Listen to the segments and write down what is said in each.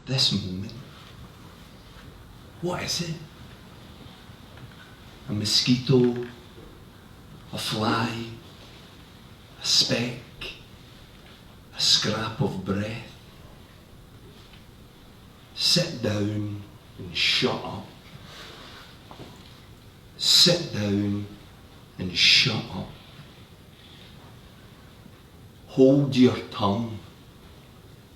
this moment. What is it? A mosquito, a fly, a speck, a scrap of breath. Sit down and shut up. Sit down and shut up. Hold your tongue.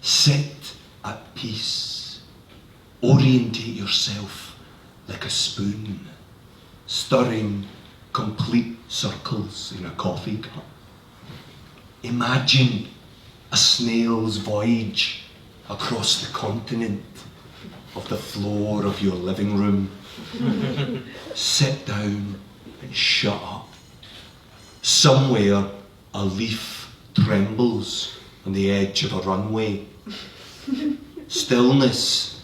Sit at peace. Orientate yourself like a spoon, stirring complete circles in a coffee cup. Imagine a snail's voyage across the continent of the floor of your living room. Sit down and shut up. Somewhere a leaf trembles on the edge of a runway. Stillness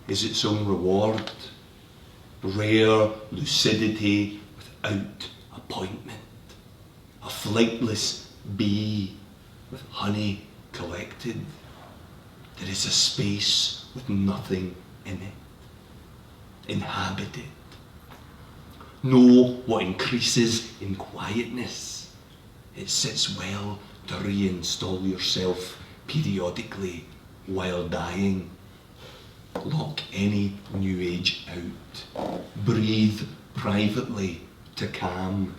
is its own reward. Rare lucidity without appointment. A flightless bee with honey collected. There is a space with nothing in it. Inhabited. Know what increases in quietness. It sits well to reinstall yourself periodically while dying. Lock any new age out. Breathe privately to calm.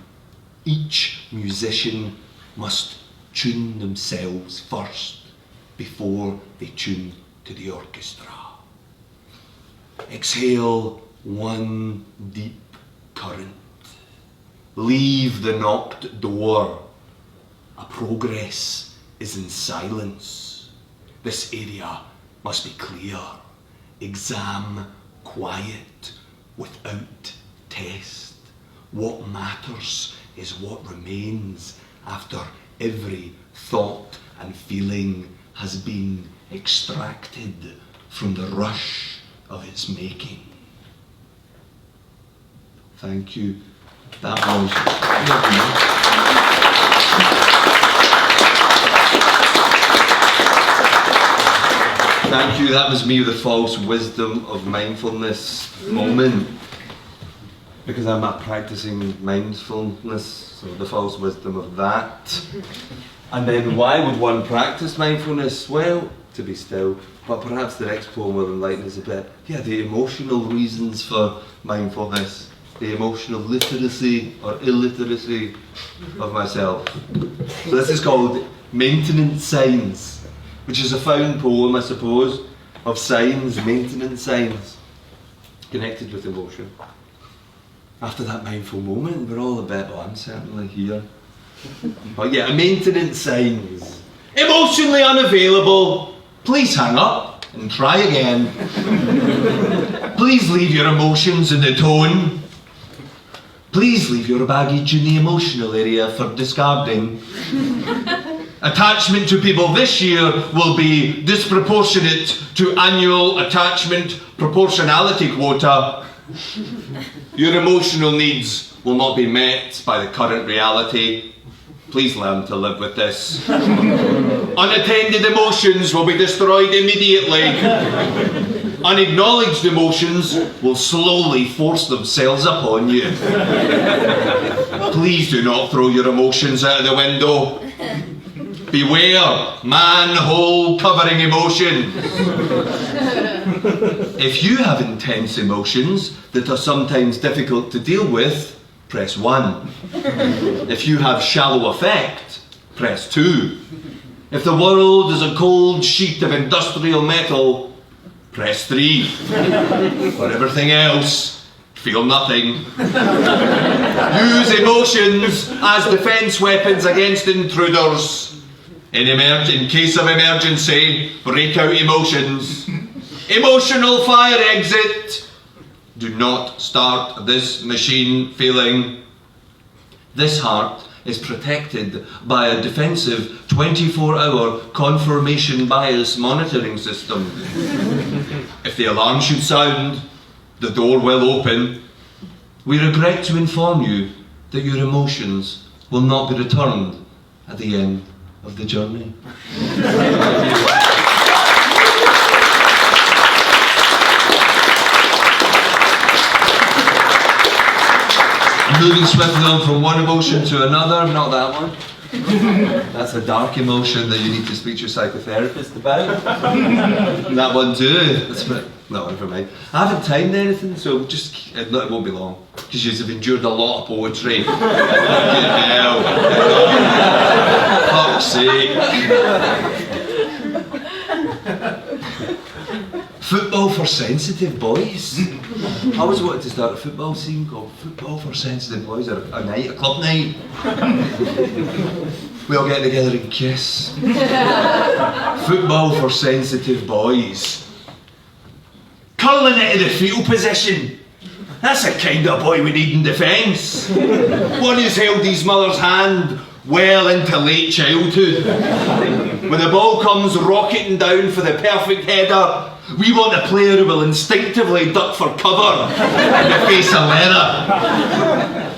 Each musician must tune themselves first before they tune to the orchestra. Exhale one deep current. Leave the knocked door. A progress is in silence. This area must be clear. Exam quiet without test. What matters is what remains after every thought and feeling has been extracted from the rush of its making. Thank you. That was... Thank you, that was me with the false wisdom of mindfulness moment. Because I'm not practicing mindfulness, so the false wisdom of that. And then why would one practice mindfulness? Well, to be still, but perhaps the next poem will enlighten us a bit. Yeah, the emotional reasons for mindfulness, the emotional literacy or illiteracy of myself. So this is called Maintenance Signs, which is a found poem, I suppose, of signs, maintenance signs, connected with emotion. After that mindful moment, we're all a bit uncertainly here. But yeah, maintenance signs. Emotionally unavailable. Please hang up and try again. Please leave your emotions in the tone. Please leave your baggage in the emotional area for discarding. Attachment to people this year will be disproportionate to annual attachment proportionality quota. Your emotional needs will not be met by the current reality. Please learn to live with this. Unattended emotions will be destroyed immediately. Unacknowledged emotions will slowly force themselves upon you. Please do not throw your emotions out of the window. Beware, manhole covering emotions. If you have intense emotions that are sometimes difficult to deal with, press 1. If you have shallow affect, press 2. If the world is a cold sheet of industrial metal, press 3. For everything else, feel nothing. Use emotions as defence weapons against intruders. In case of emergency, break out emotions. Emotional fire exit. Do not start this machine feeling. This heart is protected by a defensive 24-hour confirmation bias monitoring system. If the alarm should sound, the door will open. We regret to inform you that your emotions will not be returned at the end of the journey. moving swiftly on from one emotion to another, not that one. That's a dark emotion that you need to speak to your psychotherapist about. That one too. No, never mind. I haven't timed anything, so just it won't be long because you've endured a lot of poetry. Fuck's sake. Football for sensitive boys. I always wanted to start a football scene called Football for Sensitive Boys, or a night, a club night. We all get together and kiss. Football for sensitive boys. Curling into the fetal position. That's the kind of boy we need in defence. One who's held his mother's hand well into late childhood. When the ball comes rocketing down for the perfect header, we want a player who will instinctively duck for cover in the face of leather.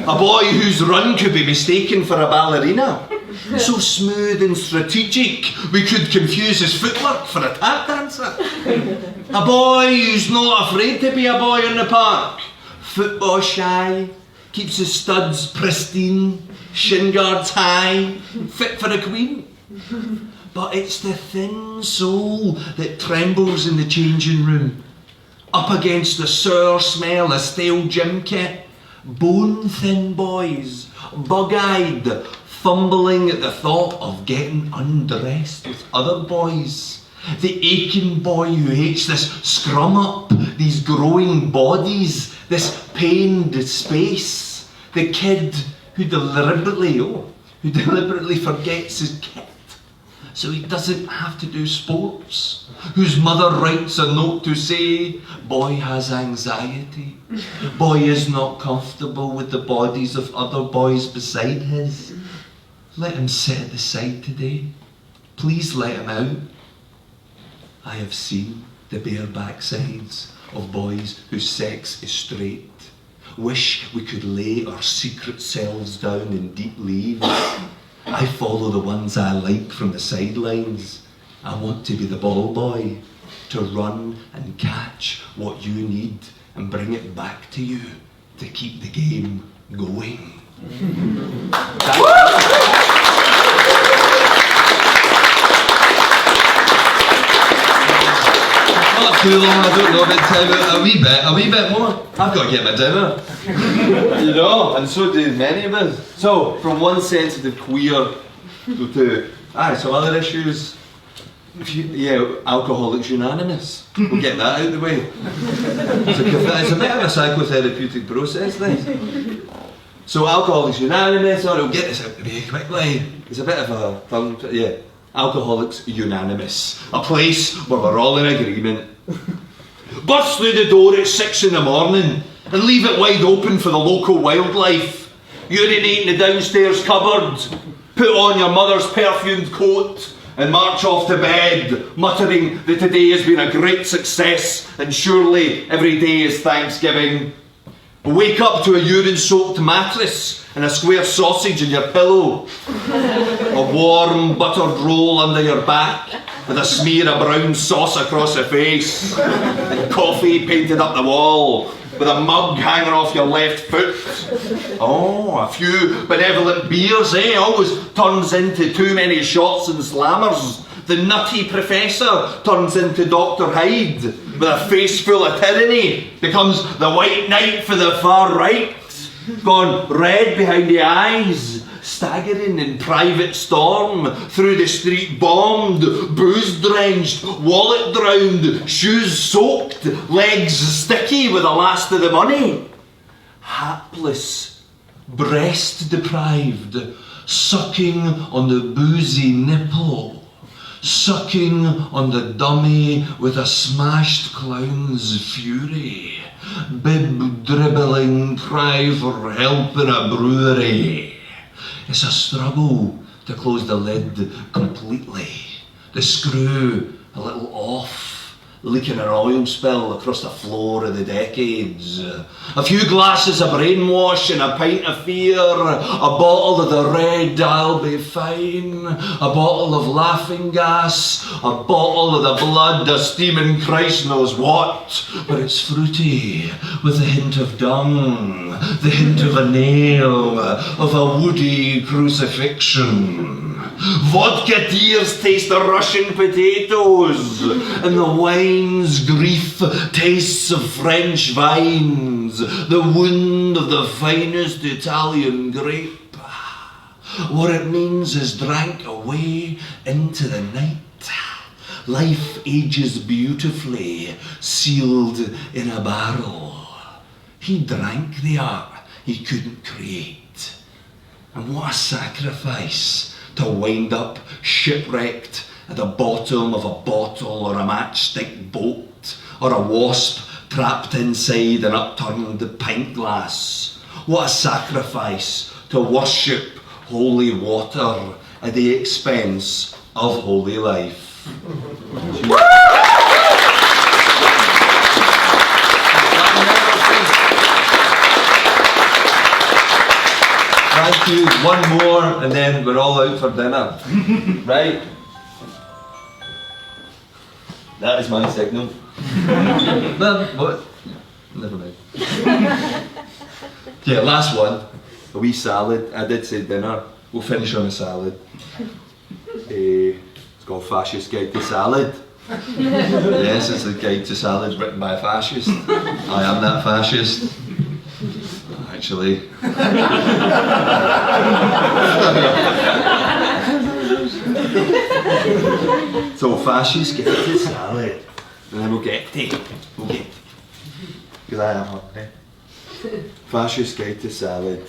A boy whose run could be mistaken for a ballerina. So smooth and strategic, we could confuse his footwork for a tap dancer. A boy who's not afraid to be a boy in the park. Football shy, keeps his studs pristine, shin guards high, fit for a queen. But it's the thin soul that trembles in the changing room, up against the sour smell of stale gym kit. Bone-thin boys, bug-eyed, fumbling at the thought of getting undressed with other boys. The aching boy who hates this scrum-up, these growing bodies, this pained space. The kid who deliberately forgets his kit, so he doesn't have to do sports, whose mother writes a note to say, boy has anxiety, boy is not comfortable with the bodies of other boys beside his. Let him sit at the side today, please let him out. I have seen the bare backsides of boys whose sex is straight. Wish we could lay our secret selves down in deep leaves. I follow the ones I like from the sidelines. I want to be the ball boy, to run and catch what you need and bring it back to you to keep the game going. Not too long, I don't know, about time, a wee bit more. I've got to get my dinner. You know, and so do many of us. So, from one sensitive queer to some other issues. Alcoholics Unanimous. We'll get that out of the way. It's a bit of a psychotherapeutic process, this. So, Alcoholics Unanimous, we'll get this out of the way quickly. It's a bit of a thing, Alcoholics Unanimous. A place where we're all in agreement. Burst through the door at 6 in the morning and leave it wide open for the local wildlife. Urinate in the downstairs cupboard. Put on your mother's perfumed coat and march off to bed, muttering that today has been a great success and surely every day is Thanksgiving. Wake up to a urine-soaked mattress and a square sausage in your pillow. A warm buttered roll under your back with a smear of brown sauce across the face. Coffee painted up the wall with a mug hanging off your left foot. Oh, a few benevolent beers, always turns into too many shots and slammers. The nutty professor turns into Dr. Hyde with a face full of tyranny, becomes the white knight for the far right, gone red behind the eyes, staggering in private storm through the street, bombed, booze drenched, wallet drowned, shoes soaked, legs sticky with the last of the money. Hapless, breast deprived, sucking on the boozy nipple, sucking on the dummy with a smashed clown's fury, bib dribbling cry for help in a brewery. It's a struggle to close the lid completely, the screw a little off, leaking an oil spill across the floor of the decades. A few glasses of brainwash and a pint of fear, a bottle of the red I'll be fine, a bottle of laughing gas, a bottle of the blood of steaming Christ knows what, but it's fruity, with a hint of dung, the hint of a nail, of a woody crucifixion. Vodka tears taste the Russian potatoes, and the wine's grief tastes of French vines, the wound of the finest Italian grape. What it means is drank away into the night. Life ages beautifully, sealed in a barrel. He drank the art he couldn't create. And what a sacrifice to wind up shipwrecked at the bottom of a bottle or a matchstick boat, or a wasp trapped inside an upturned pint glass. What a sacrifice to worship holy water at the expense of holy life. Thank you. One more and then we're all out for dinner. Right? That is my signal. No, what? Never mind. Yeah, last one. A wee salad. I did say dinner. We'll finish on a salad. It's called Fascists Guide To Salad. Yes, it's a guide to salads written by a fascist. I am that fascist. Actually. So Fascists Guide To Salad. And then we'll get to. Because I am hungry. Fascists Guide To Salad.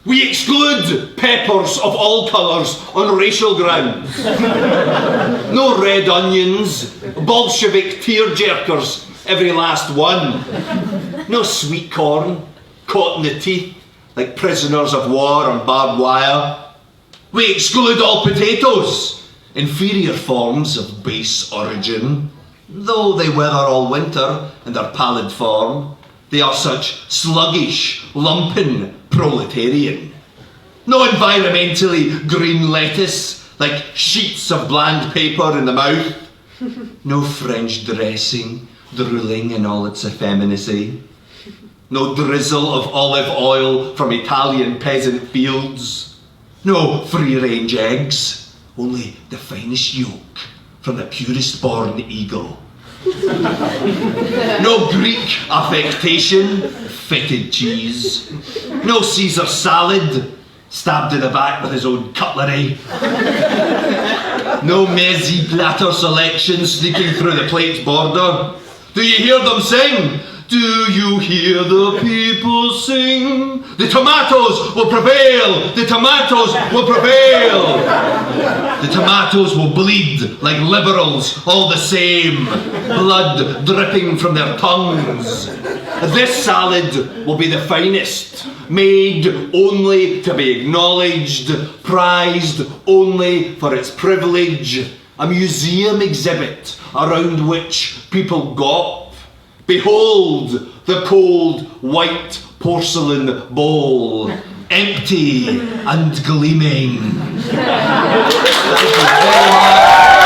We exclude peppers of all colours on racial grounds. No red onions, Bolshevik tearjerkers, every last one. No sweet corn, caught in the teeth like prisoners of war on barbed wire. We exclude all potatoes, inferior forms of base origin. Though they wither all winter in their pallid form, they are such sluggish, lumpen proletarian. No environmentally green lettuce, like sheets of bland paper in the mouth. No French dressing, drooling in all its effeminacy. No drizzle of olive oil from Italian peasant fields. No free-range eggs, only the finest yolk from the purest born eagle. No Greek affectation, fetid cheese. No Caesar salad, stabbed in the back with his own cutlery. No mezzi platter selection sneaking through the plate's border. Do you hear them sing? Do you hear the people sing? The tomatoes will prevail! The tomatoes will prevail! The tomatoes will bleed like liberals, all the same, blood dripping from their tongues. This salad will be the finest, made only to be acknowledged, prized only for its privilege, a museum exhibit around which people gawp. Behold the cold white porcelain bowl, empty and gleaming. Thank you very much.